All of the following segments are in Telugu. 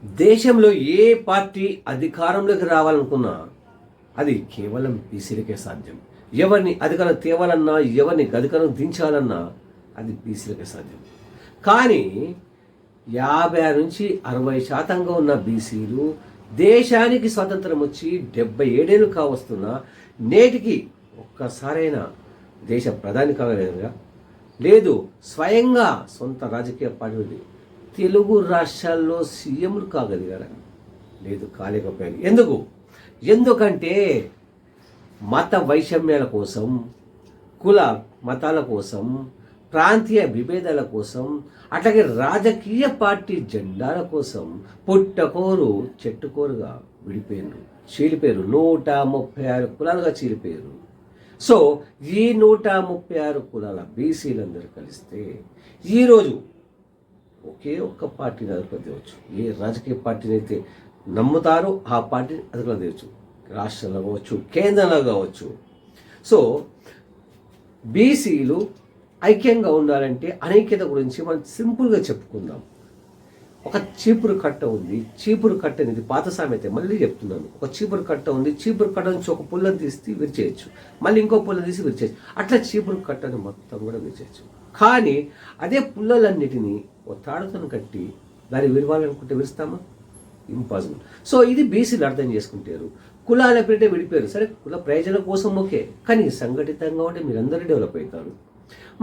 దేశంలో ఏ పార్టీ అధికారంలోకి రావాలనుకున్నా అది కేవలం బీసీలకే సాధ్యం. ఎవరిని అధికారం తేవాలన్నా, ఎవరిని అధికారం దించాలన్నా అది బీసీలకే సాధ్యం. కానీ 50 నుంచి 60% ఉన్న బీసీలు దేశానికి స్వాతంత్రం వచ్చి 77 ఏళ్ళు కావస్తున్నా నేటికి ఒక్కసారైనా దేశ ప్రధాని కాగలిగారా? లేదు. స్వయంగా సొంత రాజకీయ పార్టీ తెలుగు రాష్ట్రాల్లో సీఎంలు కాగలిగారా? లేదు, కాలేకపోయారు. ఎందుకంటే మత వైషమ్యాల కోసం, కుల మతాల కోసం, ప్రాంతీయ విభేదాల కోసం, అట్లాగే రాజకీయ పార్టీ జెండాల కోసం పుట్టకోరు చెట్టుకోరుగా విడిపోయారు, చీలిపోయారు. 136 కులాలుగా చీలిపోయారు. సో ఈ 136 కులాల బీసీలందరూ కలిస్తే ఈరోజు ఒకే ఒక్క పార్టీని అధికారం తేవచ్చు. ఏ రాజకీయ పార్టీని అయితే నమ్ముతారో ఆ పార్టీని అధికారం తేవచ్చు, రాష్ట్రంలో కావచ్చు, కేంద్రంలో కావచ్చు. సో బీసీలు ఐక్యంగా ఉండాలంటే అనైక్యత గురించి మనం సింపుల్గా చెప్పుకుందాం. ఒక చీపురు కట్ట ఉంది. చీపురు కట్ట అనేది పాత సామెత, మళ్ళీ చెప్తున్నాను. ఒక చీపురు కట్ట ఉంది. చీపురు కట్ట నుంచి ఒక పుల్లని తీసి విరిచేయచ్చు, మళ్ళీ ఇంకో పుల్లని తీసి విరిచేయచ్చు. అట్లా చీపురు కట్టను మొత్తం కూడా విరిచేయచ్చు. కానీ అదే పుల్లలన్నిటినీ ఒక తాడుతో కట్టి దాన్ని విరవాలనుకుంటే విరుస్తామా? ఇంపాసిబుల్. సో ఇది బీసీలు అర్థం చేసుకుంటారు. కులాల పేరిట విడిపోయారు. సరే, కుల ప్రయోజనం కోసం ఓకే, కానీ సంఘటితంగా ఉంటే మీరందరూ డెవలప్ అవుతారు.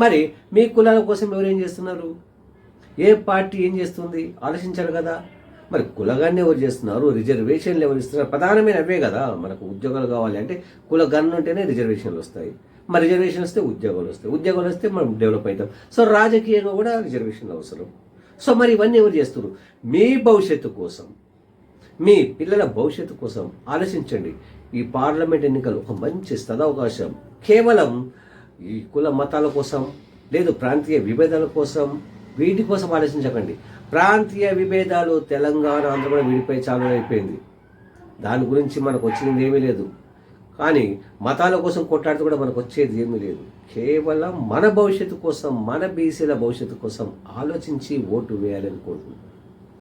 మరి మీ కులాల కోసం ఎవరేం చేస్తున్నారు? ఏ పార్టీ ఏం చేస్తుంది? ఆలోచించాలి కదా. మరి కులగాన్ని ఎవరు చేస్తున్నారు? రిజర్వేషన్లు ఎవరు ఇస్తున్నారు? ప్రధానమైన అవే కదా. మనకు ఉద్యోగాలు కావాలి అంటే కులగన్ను ఉంటేనే రిజర్వేషన్లు వస్తాయి. మరి రిజర్వేషన్ వస్తే ఉద్యోగాలు వస్తాయి. ఉద్యోగాలు వస్తే మనం డెవలప్ అవుతాం. సో రాజకీయంగా కూడా రిజర్వేషన్లు అవసరం. సో మరి ఇవన్నీ ఎవరు చేస్తున్నారు? మీ భవిష్యత్తు కోసం, మీ పిల్లల భవిష్యత్తు కోసం ఆలోచించండి. ఈ పార్లమెంట్ ఎన్నికలు ఒక మంచి సదవకాశం. కేవలం ఈ కుల మతాల కోసం, లేదు ప్రాంతీయ విభేదాల కోసం, వీటి కోసం ఆలోచించకండి. ప్రాంతీయ విభేదాలు తెలంగాణ, ఆంధ్ర కూడా విడిపోయి చాలా అయిపోయింది. దాని గురించి మనకు వచ్చింది ఏమీ లేదు. కానీ మతాల కోసం కొట్లాడితే కూడా మనకు వచ్చేది ఏమీ లేదు. కేవలం మన భవిష్యత్తు కోసం, మన బీసీల భవిష్యత్తు కోసం ఆలోచించి ఓటు వేయాలని కోరుకుంటున్నాను.